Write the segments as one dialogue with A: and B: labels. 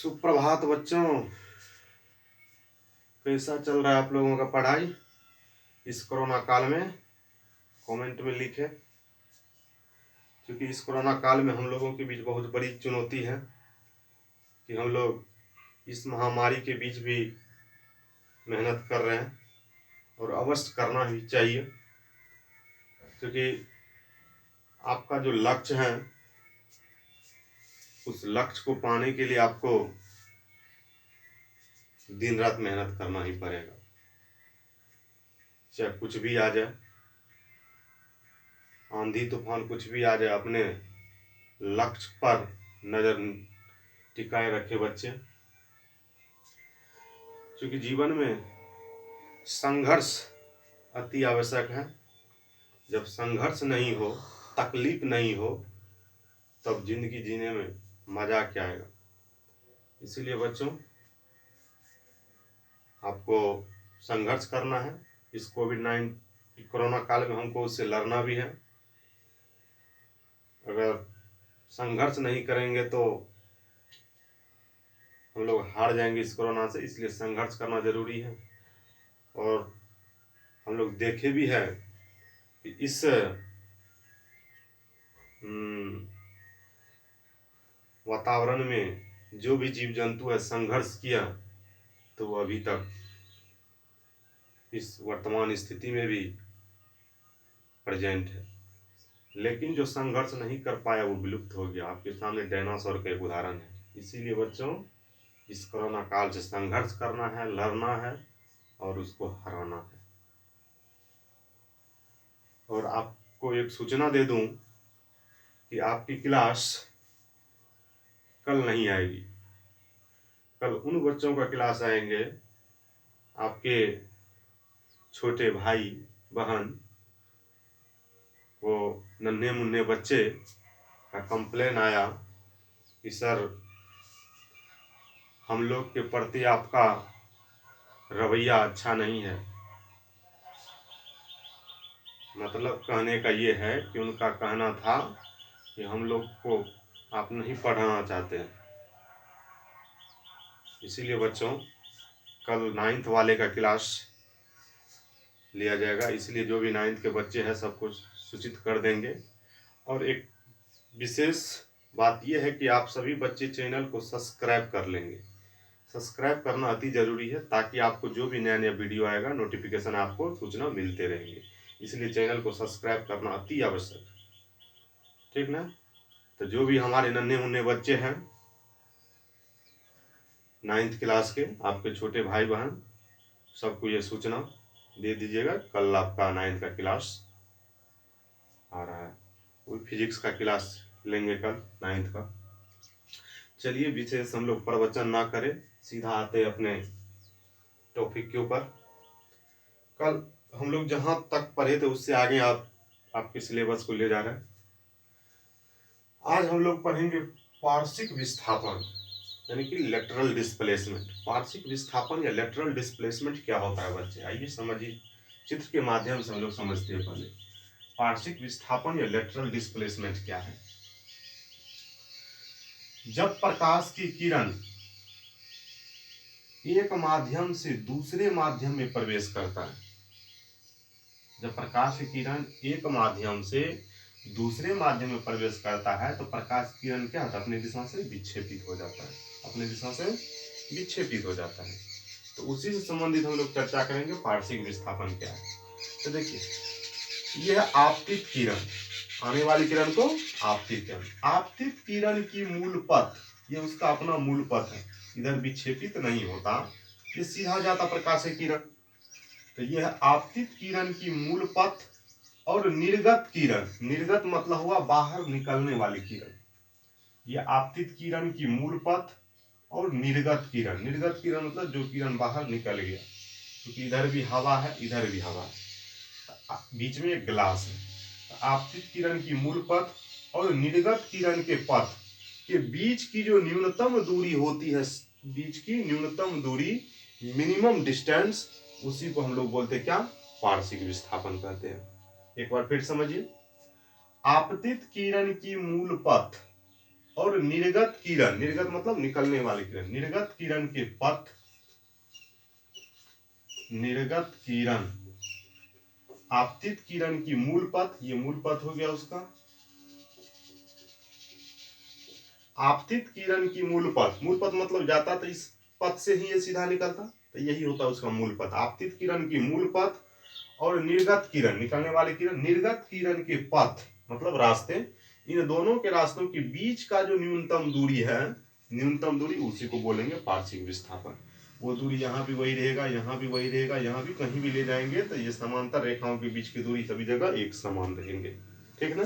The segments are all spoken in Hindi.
A: सुप्रभात बच्चों। कैसा चल रहा है आप लोगों का पढ़ाई इस कोरोना काल में? कमेंट में लिखें, क्योंकि इस कोरोना काल में हम लोगों के बीच बहुत बड़ी चुनौती है कि हम लोग इस महामारी के बीच भी मेहनत कर रहे हैं और अवश्य करना ही चाहिए, क्योंकि आपका जो लक्ष्य है उस लक्ष्य को पाने के लिए आपको दिन रात मेहनत करना ही पड़ेगा। चाहे कुछ भी आ जाए, आंधी तूफान कुछ भी आ जाए, अपने लक्ष्य पर नजर टिकाए रखे बच्चे, क्योंकि जीवन में संघर्ष अति आवश्यक है। जब संघर्ष नहीं हो, तकलीफ नहीं हो, तब जिंदगी जीने में मजा क्या आएगा। इसीलिए बच्चों, आपको संघर्ष करना है। इस कोविड-19 कोरोना काल में हमको उससे लड़ना भी है। अगर संघर्ष नहीं करेंगे तो हम लोग हार जाएंगे इस कोरोना से, इसलिए संघर्ष करना जरूरी है। और हम लोग देखे भी है कि इस वातावरण में जो भी जीव जंतु है संघर्ष किया तो वो अभी तक इस वर्तमान स्थिति में भी प्रेजेंट है। लेकिन जो संघर्ष नहीं कर पाया वो विलुप्त हो गया। आपके सामने डायनासोर का एक उदाहरण है। इसीलिए बच्चों, इस कोरोना काल से संघर्ष करना है, लड़ना है और उसको हराना है। और आपको एक सूचना दे दूं कि आपकी क्लास कल नहीं आएगी। कल उन बच्चों का क्लास आएंगे, आपके छोटे भाई बहन, वो नन्हे मुन्ने बच्चे का कंप्लेन आया कि सर, हम लोग के प्रति आपका रवैया अच्छा नहीं है। मतलब कहने का ये है कि उनका कहना था कि हम लोग को आप नहीं पढ़ाना चाहते हैं। इसीलिए बच्चों, कल 9th वाले का क्लास लिया जाएगा। इसलिए जो भी 9th के बच्चे हैं सबको सूचित कर देंगे। और एक विशेष बात यह है कि आप सभी बच्चे चैनल को सब्सक्राइब कर लेंगे। सब्सक्राइब करना अति जरूरी है, ताकि आपको जो भी नया नया वीडियो आएगा नोटिफिकेशन आपको सूचना मिलते रहेंगे। इसलिए चैनल को सब्सक्राइब करना अति आवश्यक है, ठीक ना? तो जो भी हमारे नन्हे मुन्ने बच्चे हैं 9th क्लास के, आपके छोटे भाई बहन, सबको ये सूचना दे दीजिएगा। कल आपका 9th का क्लास आ रहा है। वो फिजिक्स का क्लास लेंगे कल 9th का। चलिए, विशेष हम लोग प्रवचन ना करें, सीधा आते अपने टॉपिक के ऊपर। कल हम लोग जहां तक पढ़े थे उससे आगे आपके सिलेबस को ले जा रहे हैं। आज हम लोग पढ़ेंगे पार्श्विक विस्थापन, यानी कि लेटरल डिस्प्लेसमेंट। पार्श्विक विस्थापन या लेटरल डिस्प्लेसमेंट क्या होता है बच्चे? आइए समझिए, चित्र के माध्यम से हम लोग समझते हैं। पहले पार्श्विक विस्थापन या लेटरल डिस्प्लेसमेंट क्या है? जब प्रकाश की किरण एक माध्यम से दूसरे माध्यम में प्रवेश करता है, जब प्रकाश की किरण एक माध्यम से दूसरे माध्यम में प्रवेश करता है तो प्रकाश किरण क्या होता है? अपनी दिशा से विक्षेपित हो जाता है, अपनी दिशा से विक्षेपित हो जाता है। तो उसी से संबंधित हम लोग चर्चा करेंगे पार्श्विक विस्थापन क्या है। तो देखिए, यह आपतित किरण, आने वाली किरण को आपतित किरण, आपतित किरण की मूल पथ, ये उसका अपना मूल पथ है, इधर विक्षेपित नहीं होता, ये सीधा जाता प्रकाश की किरण। तो यह आपतित किरण की मूल पथ और निर्गत किरण, निर्गत मतलब हुआ बाहर निकलने वाली किरण, यह आपतित किरण की मूल पथ और निर्गत किरण, निर्गत किरण मतलब जो किरण बाहर निकल गया, क्योंकि इधर भी हवा है इधर भी हवा है, बीच में एक ग्लास है। आपतित किरण की मूल पथ और निर्गत किरण के पथ के बीच की जो न्यूनतम दूरी होती है, बीच की न्यूनतम दूरी, मिनिमम डिस्टेंस, उसी को हम लोग बोलते हैं क्या? पार्श्विक विस्थापन कहते हैं। एक बार फिर समझिए, आपतित किरण की मूल पथ और निर्गत किरण, निर्गत मतलब निकलने वाली किरण, निर्गत किरण के पथ, निर्गत किरण आपतित किरण की मूल पथ, ये मूल पथ हो गया उसका। आपतित किरण की मूल पथ, मूल पथ मतलब जाता तो इस पथ से ही ये सीधा निकलता, तो यही होता है उसका मूल पथ। आपतित किरण की मूल पथ और निर्गत किरण, निकलने वाली किरण, निर्गत किरण के पथ मतलब रास्ते, इन दोनों के रास्तों के बीच का जो न्यूनतम दूरी है, न्यूनतम दूरी, उसी को बोलेंगे पार्श्विक विस्थापन। वो दूरी यहाँ भी वही रहेगा, यहाँ भी वही रहेगा, यहाँ भी कहीं भी ले जाएंगे तो ये समांतर रेखाओं के बीच की दूरी सभी जगह एक समान रहेंगे। ठीक ना।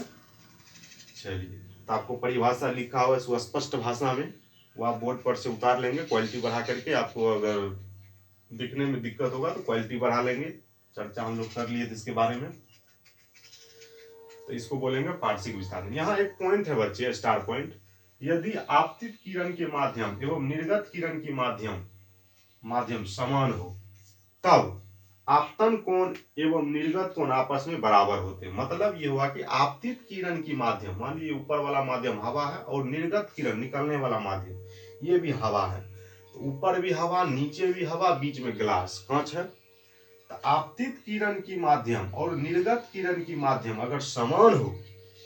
A: चलिए, तो आपको परिभाषा लिखा हुआ है सुस्पष्ट भाषा में, वो आप बोर्ड पर से उतार लेंगे, क्वालिटी बढ़ा करके। आपको अगर दिखने में दिक्कत होगा तो क्वालिटी बढ़ा लेंगे, चर्चा हम लोग कर लिए थे इसके बारे में। तो इसको बोलेंगे पार्श्विक विस्थापन। यहाँ एक पॉइंट है बच्चे, स्टार पॉइंट, यदि आपतित किरण के माध्यम एवं निर्गत किरण की माध्यम समान हो तब आपतन कोण एवं निर्गत कोण आपस में बराबर होते हैं। मतलब ये हुआ कि आपतित किरण की माध्यम, मान लीजिए ऊपर वाला माध्यम हवा है और निर्गत किरण निकलने वाला माध्यम ये भी हवा है, तो ऊपर भी हवा, नीचे भी हवा, बीच में ग्लास कांच है। तो आपतित किरण की माध्यम और निर्गत किरण की माध्यम अगर समान हो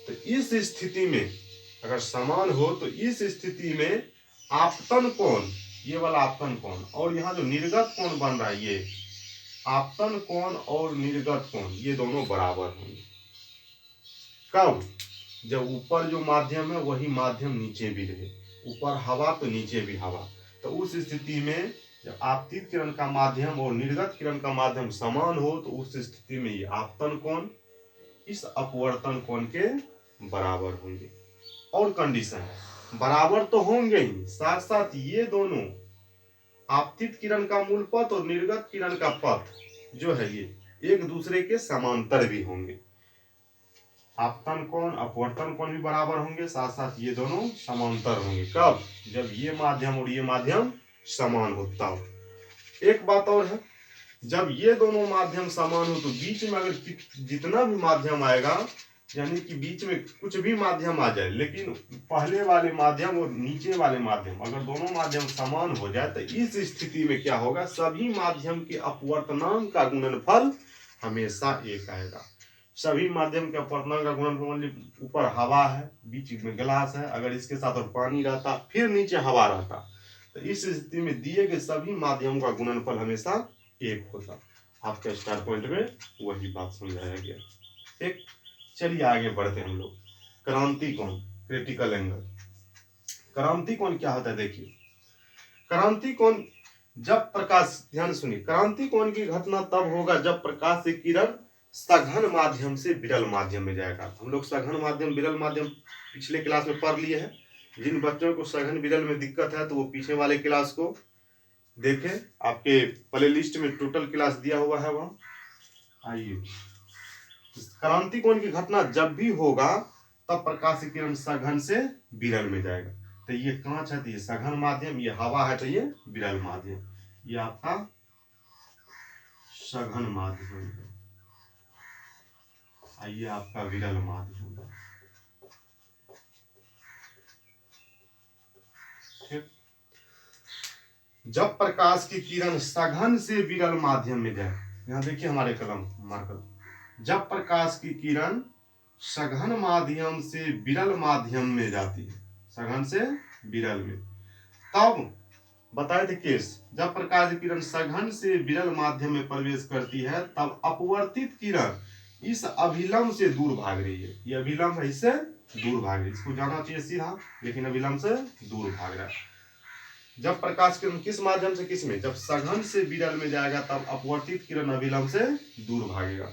A: तो इस स्थिति में, अगर समान हो तो इस स्थिति में आपतन कोण, ये वाला आपतन कोण और यहाँ जो निर्गत कोण बन रहा है, ये आपतन कोण और निर्गत कोण ये दोनों बराबर होंगे। कब? जब ऊपर जो माध्यम है वही माध्यम नीचे भी रहे, ऊपर हवा तो नीचे भी हवा। तो उस स्थिति में जब आपतित किरण का माध्यम और निर्गत किरण का माध्यम समान हो तो उस स्थिति में ये आपतन कोण इस अपवर्तन कोण के बराबर होंगे। और कंडीशन बराबर तो होंगे ही, साथ साथ ये दोनों आपतित किरण का मूल पथ और निर्गत किरण का पथ जो है ये एक दूसरे के समांतर भी होंगे। आपतन कोण अपवर्तन कोण भी बराबर होंगे, साथ साथ ये दोनों समांतर होंगे। कब? जब ये माध्यम और ये माध्यम समान होता हो। एक बात और है, जब ये दोनों माध्यम समान हो तो बीच में अगर जितना भी माध्यम आएगा, यानी कि बीच में कुछ भी माध्यम आ जाए, लेकिन पहले वाले माध्यम और नीचे वाले माध्यम अगर दोनों माध्यम समान हो जाए तो इस स्थिति में क्या होगा, सभी माध्यम के अपवर्तनांक का गुणनफल हमेशा एक आएगा। सभी माध्यम के अपवर्तनांक का गुणनफल, ऊपर हवा है, बीच में गिलास है, अगर इसके साथ और पानी रहता फिर नीचे हवा रहता, तो इस स्थिति में दिए गए सभी माध्यमों का गुणनफल हमेशा एक होता। आपके स्टार पॉइंट में वही बात समझाया गया। ठीक, चलिए आगे बढ़ते हैं हम लोग। क्रांति कोण, क्रिटिकल एंगल। क्रांति कोण क्या होता है देखिए, क्रांति कोण जब प्रकाश, ध्यान सुनिए, क्रांति कोण की घटना तब होगा जब प्रकाश से किरण सघन माध्यम से विरल माध्यम में जाएगा। हम लोग सघन माध्यम विरल माध्यम पिछले क्लास में पढ़ लिए हैं। जिन बच्चों को सघन विरल में दिक्कत है तो वो पीछे वाले क्लास को देखें, आपके प्ले लिस्ट में टोटल क्लास दिया हुआ है वहां। आइए, क्रांति कोण की घटना जब भी होगा तब प्रकाश की किरण सघन से विरल में जाएगा। तो ये कांच है तो ये सघन माध्यम, ये हवा है तो ये विरल माध्यम, ये आपका सघन माध्यम है, ये आपका विरल माध्यम है। ठीक, जब प्रकाश की किरण सघन से विरल माध्यम में जाए, यहाँ देखिए हमारे कलम मार्कर, जब प्रकाश की किरण सघन माध्यम से विरल माध्यम में जाती है, सघन से विरल में, तब बताए थे केस, जब प्रकाश की किरण सघन से विरल माध्यम में प्रवेश करती है तब अपवर्तित किरण इस अभिलंब से दूर भाग रही है। ये अभिलंब है, इससे दूर भाग रही है, इसको जाना चाहिए सीधा, लेकिन अभिलंब से दूर भाग रहा है। जब प्रकाश किरण किस माध्यम से किस में, जब सघन से विरल में जाएगा तब अपवर्तित किरण अभिलंब से दूर भागेगा।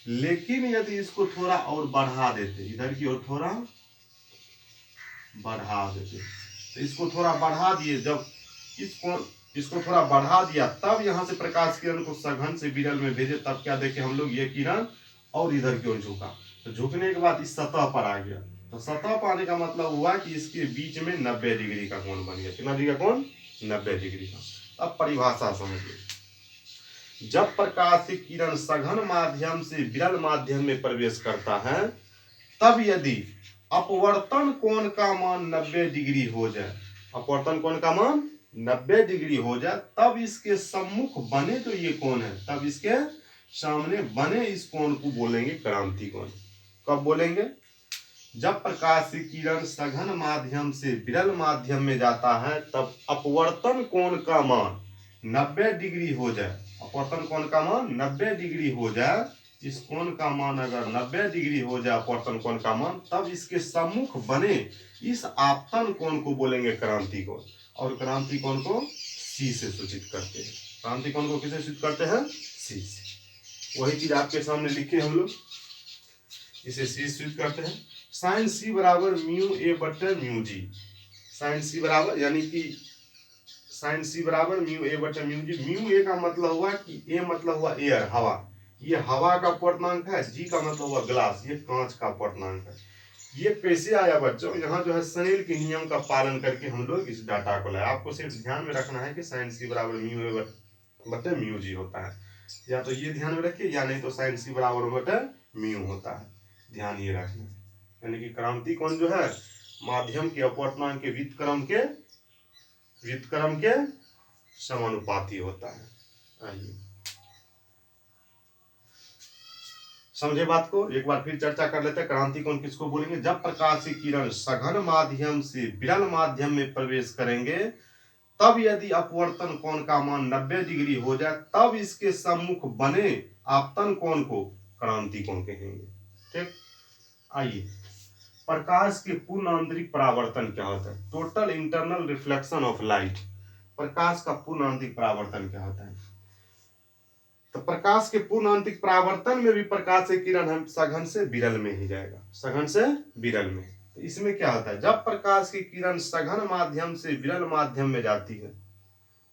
A: लेकिन यदि इसको थोड़ा और बढ़ा देते, इधर की ओर थोड़ा बढ़ा देते, तो इसको थोड़ा बढ़ा दिए, जब इसको थोड़ा बढ़ा दिया तब यहां से प्रकाश किरण को सघन से विरल में भेजे, तब क्या देखे हम लोग, ये किरण और इधर की ओर झुका, तो झुकने के बाद इस सतह पर आ गया। तो सतह पर आने का मतलब हुआ कि इसके बीच में 90 डिग्री का कोण बन गया। कितना डिग्री का कोण? 90 डिग्री का। अब परिभाषा समझिए, जब प्रकाश की किरण सघन माध्यम से विरल माध्यम में प्रवेश करता है तब यदि अपवर्तन कोण का मान 90 डिग्री हो जाए, अपवर्तन कोण का मान 90 डिग्री हो जाए, तब इसके सम्मुख बने तो ये कोण है, तब इसके सामने बने इस कोण को बोलेंगे क्रांति कोण। कब बोलेंगे? जब प्रकाश की किरण सघन माध्यम से विरल माध्यम में जाता है तब अपवर्तन कोण का मान 90 डिग्री हो जाए, अपवर्तन कोण का मान 90 डिग्री हो जाए, इस कोण का मान अगर 90 डिग्री हो जाए अपवर्तन कोण का मान, तब इसके सम्मुख बने इस आपतन कोण को बोलेंगे क्रांति कोण। और क्रांति कोण को सी से सूचित करते हैं। क्रांति कोण को किसे सूचित करते हैं? सी से। वही चीज आपके सामने लिखे हम लोग, इसे सी सूचित करते हैं। साइन सी बराबर म्यू ए बटे म्यू जी, साइन सी बराबर यानी कि साइन सी बराबर म्यू ए बटे म्यू जी। म्यू ए का मतलब हुआ कि ए मतलब हुआ एयर, हवा, ये हवा का अपवर्तनांक है, जी का मतलब हुआ ग्लास, ये कांच का अपवर्तनांक है। ये कैसे आया बच्चों? यहाँ जो है स्नेल के नियम का पालन करके हम लोग इस डाटा को लाए। आपको सिर्फ ध्यान में रखना है कि साइन सी बराबर म्यू ए बटे म्यू जी होता है, या तो ये ध्यान में रखिए या नहीं तो साइन सी बराबर बटे म्यू होता है, ध्यान ये रखना है। यानी कि क्रांति कोण जो है माध्यम के अपवर्तनांक के व्युत्क्रम के समानुपाती होता है। आइए समझे बात को, एक बार फिर चर्चा कर लेते हैं। क्रांति कोण किसको बोलेंगे? जब प्रकाश की किरण सघन माध्यम से विरल माध्यम में प्रवेश करेंगे तब यदि अपवर्तन कोण का मान 90 डिग्री हो जाए तब इसके सम्मुख बने आपतन कोण को क्रांति कोण कहेंगे। ठीक, आइए प्रकाश के पूर्ण आंतरिक परावर्तन क्या होता है? Total internal reflection of light. प्रकाश का पूर्ण आंतरिक परावर्तन क्या होता है? तो प्रकाश के पूर्ण आंतरिक परावर्तन में भी प्रकाश की किरण हम सघन से विरल में ही जाएगा, सघन से विरल में। तो इसमें क्या होता है? जब प्रकाश की किरण सघन माध्यम से विरल माध्यम में जाती है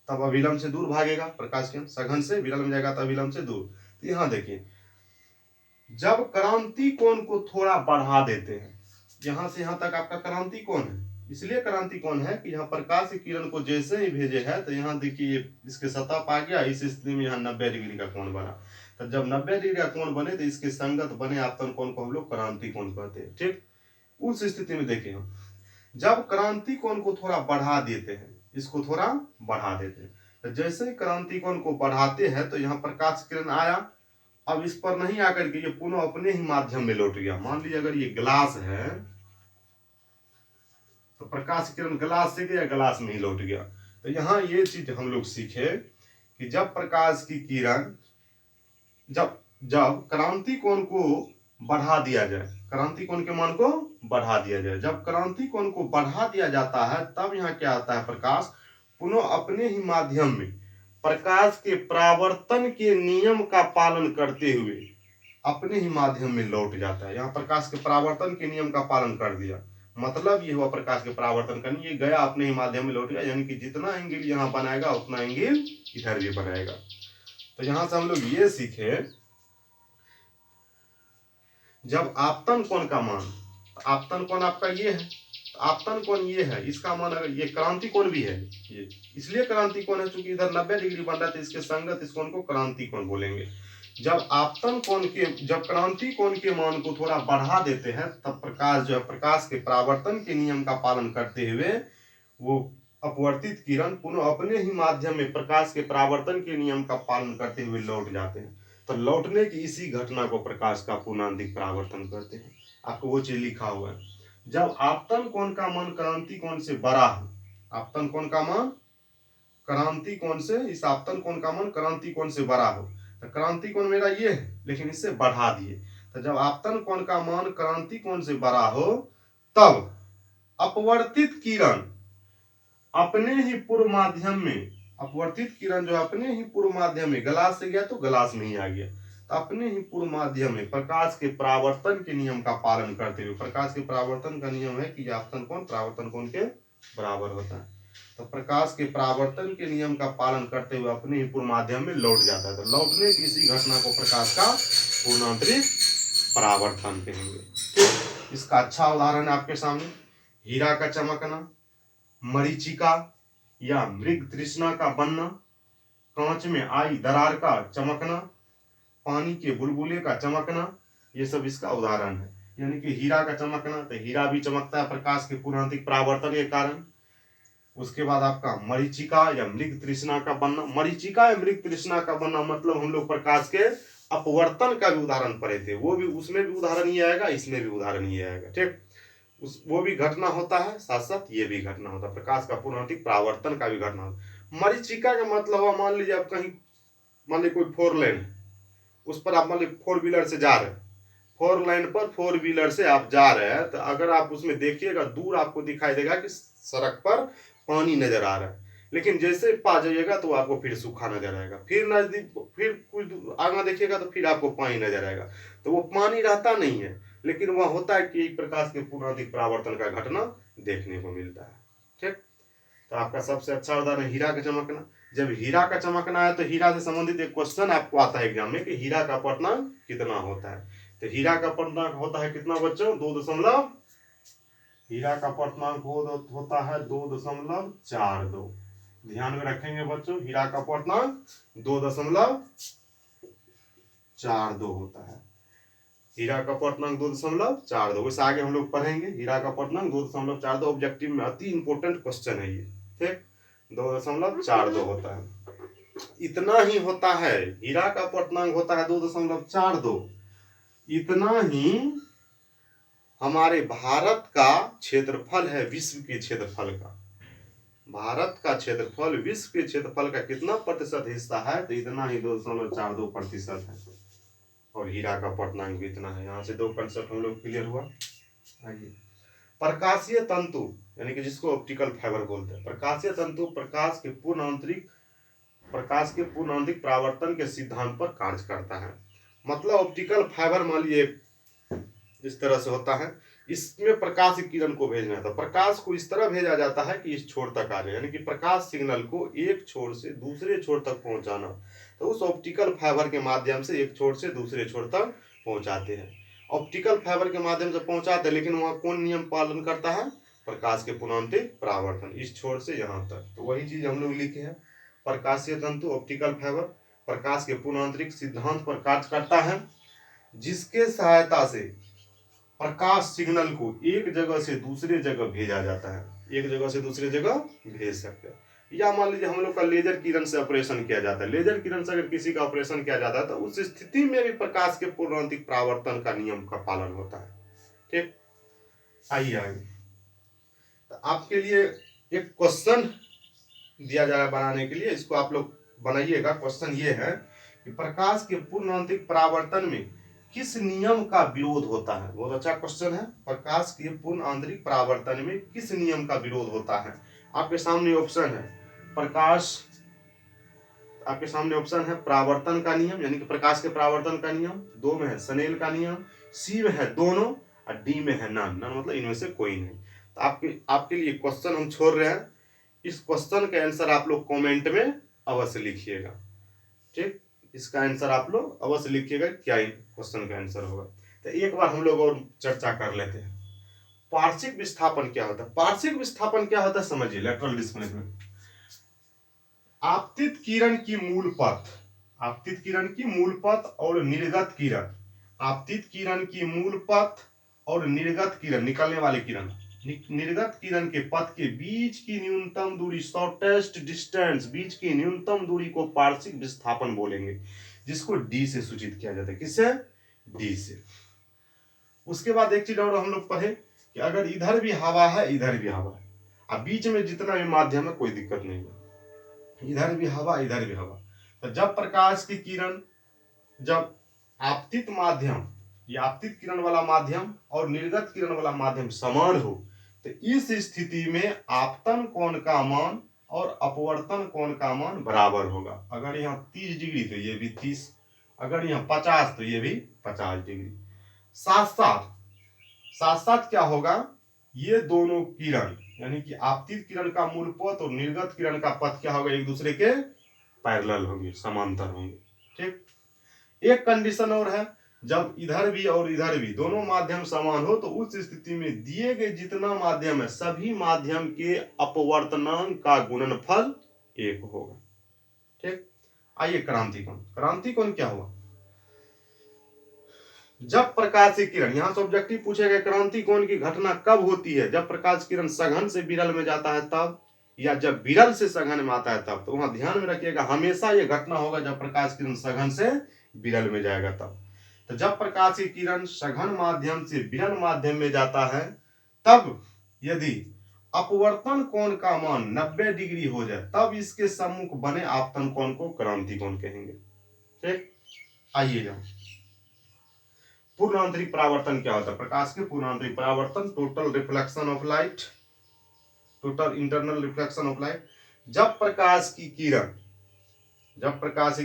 A: तब अविलंब से दूर भागेगा। प्रकाश की सघन से विरल में जाएगा तो अविलंब से दूर। तो यहाँ देखिए, जब क्रांति कोण को थोड़ा बढ़ा देते हैं, यहां से यहां तक आपका क्रांति कोण है, इसलिए क्रांति कोण है कि यहाँ प्रकाश की किरण को जैसे ही भेजे है तो यहाँ देखिए इसके सतह पा गया, इस स्थिति में यहाँ 90 डिग्री का कोण बना। तो जब 90 डिग्री का कोण बने तो इसके संगत बने आपतन कोण को हम लोग क्रांति कोण कहते हैं। ठीक, उस स्थिति में देखिए हम जब क्रांति कोण को थोड़ा बढ़ा देते हैं, इसको थोड़ा बढ़ा देते हैं, तो जैसे ही क्रांति कोण को बढ़ाते हैं तो यहाँ प्रकाश किरण आया, अब इस पर नहीं आकर के ये पुनः अपने ही माध्यम में लौट गया। मान लीजिए अगर ये ग्लास है तो प्रकाश किरण ग्लास से गया, ग्लास में ही लौट गया। तो यहाँ ये चीज हम लोग सीखे कि जब प्रकाश की किरण जब क्रांति कोण को बढ़ा दिया जाए, क्रांति कोण के मान को बढ़ा दिया जाए, जब क्रांति कोण को बढ़ा दिया जाता है तब यहाँ क्या आता है? प्रकाश पुनः अपने ही माध्यम में प्रकाश के परावर्तन के नियम का पालन करते हुए अपने ही माध्यम में लौट जाता है। यहाँ प्रकाश के परावर्तन के नियम का पालन कर दिया, मतलब ये हुआ प्रकाश के परावर्तन करने, ये गया अपने ही माध्यम में लौट गया, यानी कि जितना एंगल यहाँ बनाएगा उतना एंगल इधर भी बनाएगा। तो यहां से हम लोग ये सीखे, जब आपतन कोण का मान, आपतन कोण आपका ये है, आपतन कोण ये है, इसका मान अगर ये क्रांति कोण भी है, ये इसलिए क्रांति कोण है क्योंकि इधर 90 डिग्री बन रहा है, तो इसके संगत इस कोण को क्रांति कोण बोलेंगे। जब आपतन कोण के जब क्रांति कोण के मान को थोड़ा बढ़ा देते हैं तब प्रकाश जो है प्रकाश के परावर्तन के नियम का पालन करते हुए वो अपवर्तित किरण पुनः अपने ही माध्यम में प्रकाश के परावर्तन के नियम का पालन करते हुए लौट जाते हैं। तो लौटने की इसी घटना को प्रकाश का पूर्णांतिक परावर्तन कहते हैं। आपको वो चीज लिखा हुआ है, जब आपतन कोण का मान क्रांति कोण से बड़ा है, आपतन कोण का मान क्रांति कोण से, इस आपतन कोण का मान क्रांति कोण से बड़ा हो, तो क्रांति कोण मेरा ये है लेकिन इससे बढ़ा दिए, तो जब आपतन कोण का मान क्रांति कोण से बड़ा हो तब अपवर्तित किरण अपने ही पूर्व माध्यम में, अपवर्तित किरण जो अपने ही पूर्व माध्यम में, ग्लास से गया तो ग्लास में ही आ गया, तो अपने ही पूर्व माध्यम में प्रकाश के परावर्तन के नियम का पालन करते हुए, प्रकाश के परावर्तन का नियम है कि आपतन कोण परावर्तन कोण के बराबर होता है, तो प्रकाश के परावर्तन के नियम का पालन करते हुए अपने ही पूर्व माध्यम में लौट जाता है। तो लौटने की इसी घटना को प्रकाश का पूर्णांतरिक परावर्तन कहेंगे। इसका अच्छा उदाहरण है आपके सामने, हीरा का चमकना, मरीचिका या मृग तृष्णा का बनना, कांच में आई दरार का चमकना, पानी के बुलबुले का चमकना, ये सब इसका उदाहरण है। यानी कि हीरा का चमकना, तो हीरा भी चमकता है प्रकाश के पूर्णांतिक परावर्तन के कारण। उसके बाद आपका मरीचिका या मृग तृष्णा का बनना। मरीचिका या मृग तृष्णा का बनना मतलब हम लोग प्रकाश के अपवर्तन का भी उदाहरण पढ़े थे, वो भी उसमें भी उदाहरण ये आएगा, इसमें भी उदाहरण ये आएगा। ठीक, वो भी घटना होता है, साथ साथ ये भी घटना होता है, प्रकाश का पूर्णांतिक परावर्तन का भी घटना होता है। मरीचिका का मतलब हुआ, मान लीजिए आप कहीं, मान लीजिए कोई 4 लेन, उस पर आप मान लीजिए 4 व्हीलर से जा रहे हैं, 4 लाइन पर 4 व्हीलर से आप जा रहे हैं, तो अगर आप उसमें देखिएगा दूर आपको दिखाई देगा कि सड़क पर पानी नजर आ रहा है, लेकिन जैसे पा जाइएगा तो आपको फिर सूखा नजर आएगा, फिर नजदीक, फिर कुछ आगे देखिएगा तो फिर आपको पानी नजर आएगा। तो वो पानी रहता नहीं है, लेकिन वह होता है कि एक प्रकाश के पूर्णांतिक परावर्तन का घटना देखने को मिलता है। ठीक, तो आपका सबसे अच्छा उदाहरण हीरा का चमकना। जब हीरा का चमकना है तो हीरा से संबंधित एक क्वेश्चन आपको आता है एग्जाम में कि हीरा का अपवर्तनांक कितना होता है। तो हीरा का अपवर्तनांक होता है कितना बच्चों, 2 हीरा का अपवर्तनांक होता है 2.42। ध्यान में रखेंगे बच्चों, हीरा का अपवर्तनांक 2.42 होता है। हीरा का अपवर्तनांक 2.42, वैसे आगे हम लोग पढ़ेंगे। हीरा का अपवर्तनांक 2.42 ऑब्जेक्टिव में अति इंपॉर्टेंट क्वेश्चन है ये। ठीक, 2.42 होता है। इतना ही होता है, हीरा का अपवर्तनांक होता है 2.42। इतना ही हमारे भारत का क्षेत्रफल है, विश्व के क्षेत्रफल का। भारत का क्षेत्रफल विश्व के क्षेत्रफल का कितना प्रतिशत हिस्सा है, तो इतना ही 2.42% है। और हीरा का अपवर्तनांक भी इतना है। यहाँ से 2 कंसेप्ट हम लोग क्लियर हुआ। आइए, प्रकाशीय तंतु यानी कि जिसको ऑप्टिकल फाइबर बोलते हैं। प्रकाशीय तंतु प्रकाश के पूर्ण आंतरिक परावर्तन के सिद्धांत पर कार्य करता है। मतलब ऑप्टिकल फाइबर मान लीजिए इस तरह से होता है, इसमें प्रकाश किरण को भेजना था, प्रकाश को इस तरह भेजा जाता है कि इस छोर तक आ जाए, यानी कि प्रकाश सिग्नल को एक छोर से दूसरे छोर तक पहुंचाना, तो उस ऑप्टिकल फाइबर के माध्यम से एक छोर से दूसरे छोर तक पहुंचाते हैं। ऑप्टिकल फाइबर के माध्यम से पहुंचाते हैं, लेकिन वहां कौन नियम पालन करता है, प्रकाश के पूर्णांतिक परावर्तन, इस छोर से यहाँ तक। तो वही चीज हम लोग लिखे हैं, प्रकाशीय तंतु ऑप्टिकल फाइबर प्रकाश के पूर्णांतरिक सिद्धांत पर कार्य करता है, जिसके सहायता से प्रकाश सिग्नल को एक जगह से दूसरे जगह भेजा जाता है, एक जगह से दूसरे जगह भेज सकते हैं। या मान लीजिए हम लोग का लेजर किरण से ऑपरेशन किया जाता है, लेजर किरण से अगर किसी का ऑपरेशन किया जाता है तो उस स्थिति में भी प्रकाश के पूर्णांतिक परावर्तन का नियम का पालन होता है। ठीक, आइए आगे। तो आपके लिए एक क्वेश्चन दिया जाएगा बनाने के लिए, इसको आप लोग बनाइएगा। क्वेश्चन ये है कि प्रकाश के पूर्णांतिक परावर्तन में किस नियम का विरोध होता है। बहुत अच्छा क्वेश्चन है। प्रकाश के पूर्ण आंतरिक परावर्तन में किस नियम का विरोध होता है। आपके सामने ऑप्शन है प्रकाश, आपके सामने ऑप्शन है परावर्तन का नियम यानी कि प्रकाश के परावर्तन का नियम, 2 में है स्नेल का नियम, सी में है दोनों, और डी में है नन। नन मतलब इनमें से कोई नहीं। तो आपके लिए क्वेश्चन हम छोड़ रहे हैं, इस क्वेश्चन का आंसर आप लोग कमेंट में अवश्य लिखिएगा। ठीक, इसका आंसर आप लोग अवश्य लिखिएगा, क्या क्वेश्चन का आंसर होगा। तो एक बार हम लोग और चर्चा कर लेते हैं, पार्श्विक विस्थापन क्या होता है। पार्श्विक विस्थापन क्या होता है समझिए, लेटरल डिस्प्लेसमेंट। आपतित किरण की मूल पथ, आपतित किरण की मूल पथ और निर्गत किरण, आपतित किरण की मूल पथ और निर्गत किरण, निकलने वाली किरण, निर्गत किरण के पथ के बीच की न्यूनतम दूरी, शॉर्टेस्ट डिस्टेंस, बीच की न्यूनतम दूरी को पार्श्विक विस्थापन बोलेंगे, जिसको डी से सूचित किया जाता है। किससे, डी से। उसके बाद एक चीज और हम लोग पढ़े कि अगर इधर भी हवा है इधर भी हवा है, अब बीच में जितना भी माध्यम है कोई दिक्कत नहीं है, इधर भी हवा इधर भी हवा, तो जब प्रकाश की किरण, जब आपतित माध्यम, ये आपतित किरण वाला माध्यम और निर्गत किरण वाला माध्यम समान हो, तो इस स्थिति में आपतन कोण का मान और अपवर्तन कोण का मान बराबर होगा। अगर यहाँ 30 डिग्री तो ये भी 30, अगर यहाँ 50 तो ये भी 50 डिग्री। साथ साथ साथ साथ क्या होगा, ये दोनों किरण यानी कि आपतित किरण का मूल पथ और निर्गत किरण का पथ क्या होगा, एक दूसरे के पैरेलल होंगे, समांतर होंगे। ठीक, एक कंडीशन और है, जब इधर भी और इधर भी दोनों माध्यम समान हो, तो उस स्थिति में दिए गए जितना माध्यम है सभी माध्यम के अपवर्तनांक का गुणनफल 1 होगा। ठीक, आइए क्रांति कोण। क्रांति कोण क्या हुआ, जब प्रकाशीय किरण, यहाँ से ऑब्जेक्टिव पूछेगा क्रांति कोण की घटना कब होती है, जब प्रकाश किरण सघन से विरल में जाता है तब, या जब विरल से सघन में आता है तब। तो वहां ध्यान में रखिएगा हमेशा ये घटना होगा जब प्रकाश किरण सघन से विरल में जाएगा तब। तो जब प्रकाशीय किरण सघन माध्यम से विरल माध्यम में जाता है तब यदि अपवर्तन कोण का मान 90 डिग्री हो जाए तब इसके सम्मुख बने आपतन कोण को क्रांति कोण कहेंगे। ठीक, आइएगा पूर्ण आंतरिक परावर्तन क्या होता है। प्रकाश के पूर्ण आंतरिक परावर्तन, total reflection of light, total internal reflection of light. जब प्रकाश की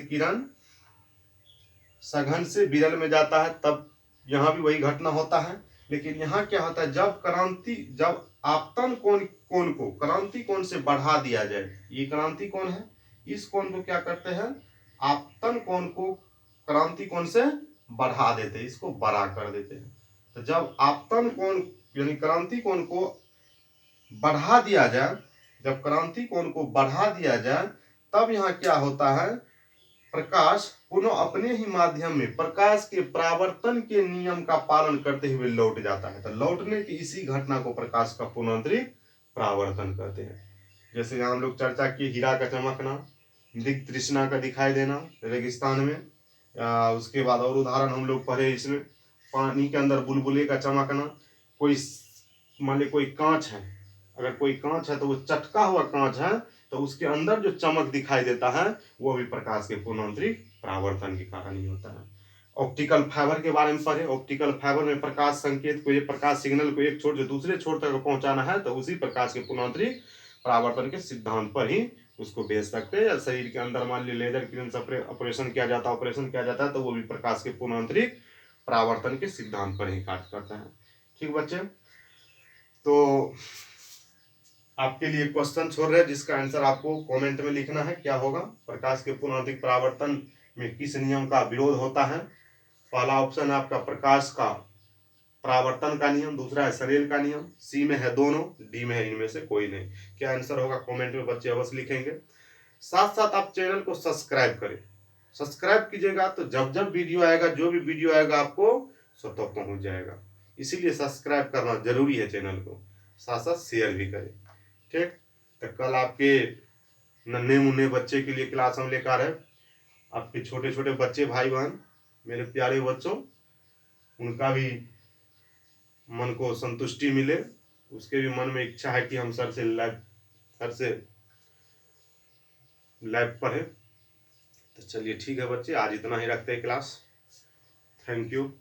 A: किरण सघन से विरल में जाता है तब यहां भी वही घटना होता है, लेकिन यहां क्या होता है जब आपतन कोण को क्रांति कोण से बढ़ा दिया जाए, ये क्रांति कोण है, इस कोण को क्या करते हैं, आपतन कोण को क्रांति कोण से बढ़ा देते हैं, इसको बड़ा कर देते हैं। तो जब आपतन कोण यानी क्रांति कोण को बढ़ा दिया जाए, जब क्रांति कोण को बढ़ा दिया जाए तब यहाँ क्या होता है, प्रकाश पुनः अपने ही माध्यम में प्रकाश के परावर्तन के नियम का पालन करते हुए लौट जाता है। तो लौटने की इसी घटना को प्रकाश का पुनरांतरिक परावर्तन कहते हैं। जैसे यहाँ हम लोग चर्चा किए हीरा का चमकना, दिक तृष्णा का दिखाई देना रेगिस्तान में, उसके बाद और उदाहरण हम लोग पढ़े इसमें, पानी के अंदर बुलबुले का चमकना, कोई मान ली कोई कांच है, अगर कोई कांच है तो वो चटका हुआ कांच है तो उसके अंदर जो चमक दिखाई देता है वो भी प्रकाश के पूर्णांतरिक परावर्तन के कारण ही होता है। ऑप्टिकल फाइबर के बारे में पढ़े, ऑप्टिकल फाइबर में प्रकाश संकेत को, ये प्रकाश सिग्नल को एक छोर से दूसरे छोर तक पहुंचाना है तो उसी प्रकाश के पूर्णांतरिक परावर्तन के सिद्धांत पर ही उसको भेज सकते हैं। या शरीर के अंदर मान ली लेजर किरण से ऑपरेशन किया जाता है तो वो भी प्रकाश के पूर्णांतरिक परावर्तन के सिद्धांत पर ही कार्य करता है। ठीक बच्चे, तो आपके लिए क्वेश्चन छोड़ रहे हैं जिसका आंसर आपको कमेंट में लिखना है। क्या होगा, प्रकाश के पूर्णांतरिक परावर्तन में किस नियम का विरोध होता है। पहला ऑप्शन है आपका प्रकाश का परावर्तन का नियम, दूसरा है शनेल का नियम, सी में है दोनों, डी में है इनमें से कोई नहीं। क्या आंसर होगा कमेंट में बच्चे अवश्य लिखेंगे। साथ साथ आप चैनल को सब्सक्राइब करें, सब्सक्राइब कीजिएगा तो जब जब वीडियो आएगा, जो भी वीडियो आएगा आपको स्वतः पहुंच जाएगा, इसीलिए सब्सक्राइब करना जरूरी है चैनल को, साथ साथ शेयर भी करें। ठीक, तो कल आपके नन्हे मुन्ने बच्चे के लिए क्लास हम लेकर आ रहे हैं। आपके छोटे छोटे बच्चे भाई बहन, मेरे प्यारे बच्चों, उनका भी मन को संतुष्टि मिले, उसके भी मन में इच्छा है कि हम सर से लाइव पढ़े। तो चलिए ठीक है बच्चे, आज इतना ही रखते हैं क्लास। Thank you.